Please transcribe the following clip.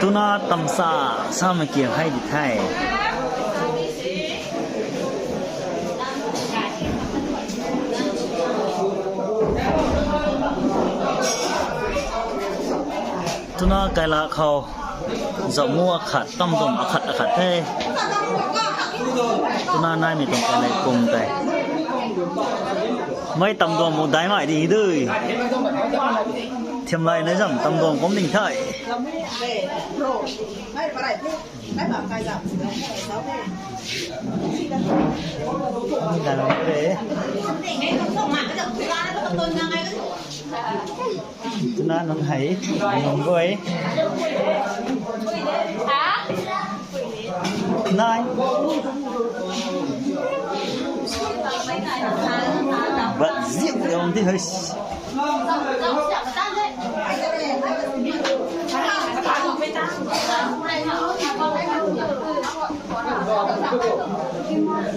tu na tam sa sao mà kiểu hay thì thay tu na cái là khâu dạo mua khát tâm dòng khát thế tu na nay mình tổng cái này cùng cái mấy tầm dòng một đáy mại đi đời thêm lại nói rằng tầm dòng có mình thợi là nó thế nó thấy nó với này bận rượu không thì hơi